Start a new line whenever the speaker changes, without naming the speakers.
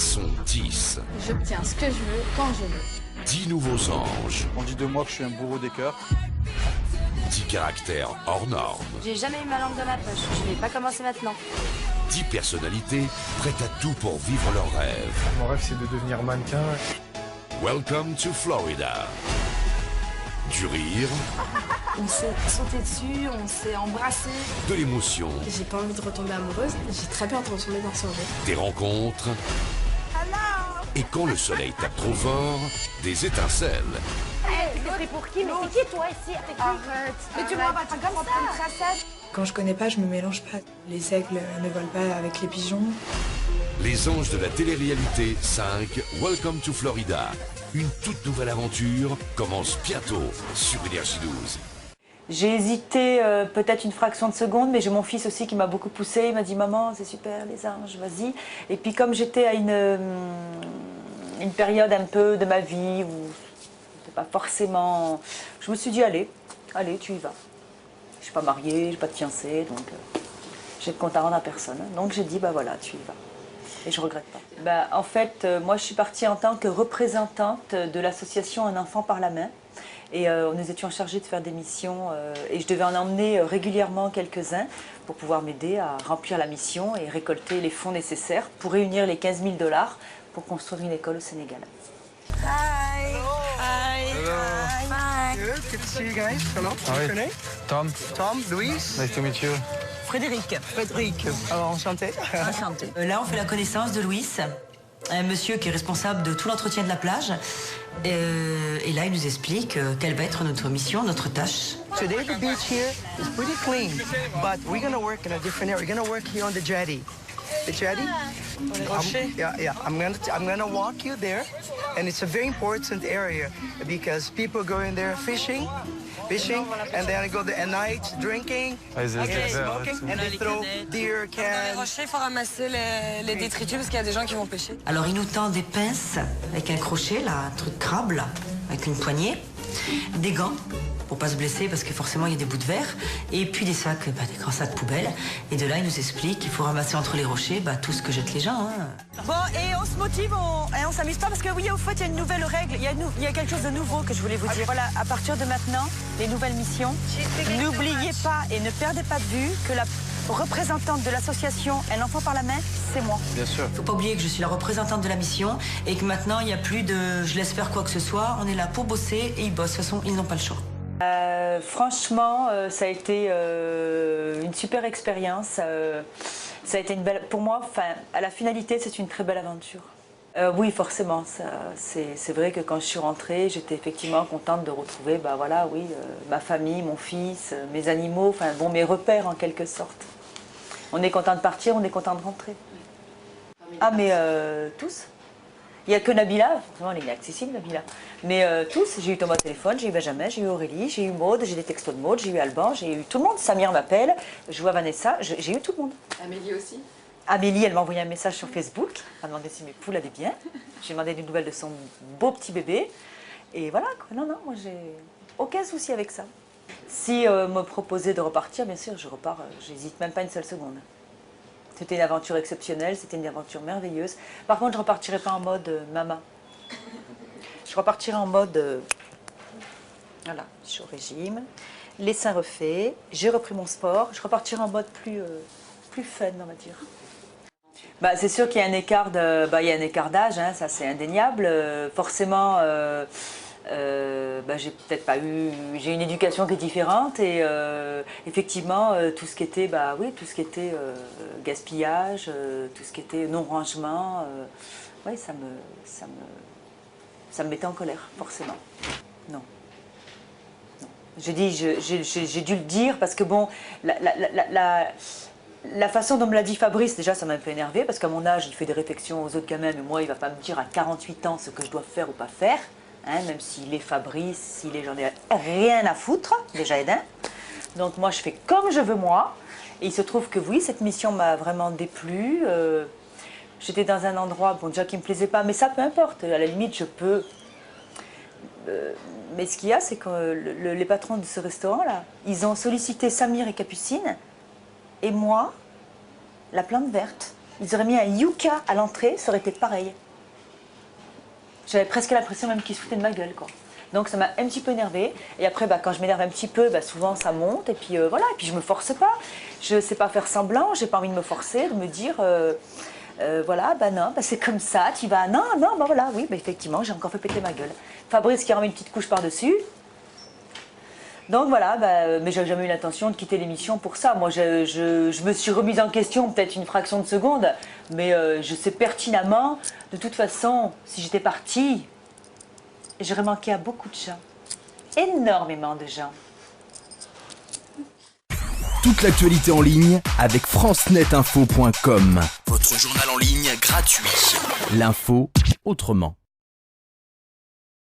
sont 10.
J'obtiens ce que je veux, quand je veux.
10 nouveaux anges.
On dit de moi que je suis un bourreau des cœurs.
10 caractères hors normes.
J'ai jamais eu ma langue dans ma poche, je vais pas commencer maintenant.
10 personnalités prêtes à tout pour vivre leurs rêves.
Mon rêve, c'est de devenir mannequin.
Welcome to Florida. Du rire.
On s'est sauté dessus, on s'est embrassé.
De l'émotion.
J'ai pas envie de retomber amoureuse, j'ai très peur de retomber dans ce jeu.
Des rencontres. Et quand le soleil tape trop fort, des étincelles.
T'es pris pour qui? Mais c'est qui toi ici?
Arrête.
Mais tu me vois pas comme ça.
Quand je connais pas, je me mélange pas. Les aigles ne volent pas avec les pigeons.
Les anges de la télé-réalité 5, Welcome to Florida. Une toute nouvelle aventure commence bientôt sur Énergie 12.
J'ai hésité peut-être une fraction de seconde, mais j'ai mon fils aussi qui m'a beaucoup poussé. Il m'a dit « Maman, c'est super, les anges, vas-y ». Et puis comme j'étais à une période un peu de ma vie où c'était pas forcément... Je me suis dit « Allez, tu y vas ». Je suis pas mariée, je suis pas de fiancée, donc j'ai de compte à rendre à personne. Donc j'ai dit « Bah voilà, tu y vas ». Et je regrette pas. Bah, en fait, moi je suis partie en tant que représentante de l'association Un enfant par la main. Et nous étions chargés de faire des missions et je devais en emmener régulièrement quelques-uns pour pouvoir m'aider à remplir la mission et récolter les fonds nécessaires pour réunir les 15 000 $ pour construire une école au Sénégal.
Hi. Hi.
Hello.
Hi.
Good to see you guys. Hello.
Ah
What's
oui.
your name?
Tom,
Tom, Louis,
nice to meet you.
Frédéric.
Frédéric. Alors, enchanté.
Enchanté.
Là, on fait la connaissance de Louis, un monsieur qui est responsable de tout l'entretien de la plage. Et là, il nous explique quelle va être notre mission, notre tâche.
Today the beach here is pretty clean, but we're gonna work in a different area. We're gonna work here on the jetty. The jetty? Yeah. I'm gonna walk you there, and it's a very important area because people go in there fishing, and then go there at night drinking, smoking, and they throw beer
Dans les
cans.
rochers, il faut ramasser les détritus parce qu'il y a des gens qui vont pêcher.
Alors, il nous tend des pinces avec un crochet, là, un truc crabe, là, avec une poignée, des gants pour pas se blesser parce que forcément il y a des bouts de verre, et puis des sacs, des grands sacs poubelles. Et de là, il nous explique qu'il faut ramasser entre les rochers tout ce que jettent les gens.
Bon, et on se motive, on s'amuse pas parce que oui, au fait, il y a une nouvelle règle. Il y a quelque chose de nouveau que je voulais vous dire. Voilà, à partir de maintenant, les nouvelles missions, n'oubliez pas et ne perdez pas de vue que la représentante de l'association Un enfant par la main, c'est moi.
Bien sûr.
Faut pas oublier que je suis la représentante de la mission et que maintenant, il n'y a plus de je laisse faire quoi que ce soit. On est là pour bosser et ils bossent. De toute façon, ils n'ont pas le choix.
Franchement, ça a été une super expérience. Ça a été une belle, pour moi, à la finalité, c'est une très belle aventure. Oui, forcément. C'est vrai que quand je suis rentrée, j'étais effectivement contente de retrouver, ma famille, mon fils, mes animaux, mes repères en quelque sorte. On est content de partir, on est content de rentrer. Ah, mais tous. Il n'y a que Nabila, forcément elle est inaccessible Nabila. Mais tous, j'ai eu Thomas au téléphone, j'ai eu Benjamin, j'ai eu Aurélie, j'ai eu Maude, j'ai des textos de Maude, j'ai eu Alban, j'ai eu tout le monde. Samir m'appelle, je vois Vanessa, j'ai eu tout le monde.
Amélie aussi.
Amélie, elle m'a envoyé un message sur Facebook, elle m'a demandé si mes poules allaient bien. J'ai demandé des nouvelles de son beau petit bébé. Et voilà, quoi. Non, moi j'ai aucun souci avec ça. Si me proposait de repartir, bien sûr, je repars, j'hésite même pas une seule seconde. C'était une aventure exceptionnelle, c'était une aventure merveilleuse. Par contre, je ne repartirai pas en mode maman. Je repartirai en mode, voilà, je suis au régime, les seins refaits, j'ai repris mon sport. Je repartirai en mode plus fun, on va dire. C'est sûr qu'il y a un écart d'âge, hein, ça c'est indéniable. Forcément, j'ai peut-être pas eu, j'ai une éducation qui est différente et effectivement tout ce qui était, gaspillage, tout ce qui était non-rangement, ça me mettait en colère, forcément. Non. J'ai dû le dire parce que bon, la façon dont me l'a dit Fabrice, déjà ça m'a un peu énervé parce qu'à mon âge, il fait des réflexions aux autres gamins, mais moi il va pas me dire à 48 ans ce que je dois faire ou pas faire. Hein, même s'il est Fabrice, j'en ai rien à foutre, déjà Edin. Donc moi je fais comme je veux moi. Et il se trouve que oui, cette mission m'a vraiment déplu. J'étais dans un endroit, déjà qui ne me plaisait pas, mais ça peu importe, à la limite je peux. Mais ce qu'il y a, c'est que les patrons de ce restaurant-là, ils ont sollicité Samir et Capucine, et moi, la plante verte. ils auraient mis un yucca à l'entrée, ça aurait été pareil. J'avais presque l'impression même qu'ils se foutaient de ma gueule, quoi. Donc ça m'a un petit peu énervée. Et après, quand je m'énerve un petit peu, souvent ça monte. Et puis voilà, et puis je me force pas. Je sais pas faire semblant, j'ai pas envie de me forcer, de me dire, voilà, non, c'est comme ça, tu vas, non, voilà, oui, effectivement, j'ai encore fait péter ma gueule. Fabrice qui a remis une petite couche par-dessus. Donc voilà, mais j'avais jamais eu l'intention de quitter l'émission pour ça. Moi, je me suis remise en question peut-être une fraction de seconde, mais je sais pertinemment, de toute façon, si j'étais partie, j'aurais manqué à beaucoup de gens. Énormément de gens.
Toute l'actualité en ligne avec francenetinfo.com. Votre journal en ligne gratuit. L'info autrement.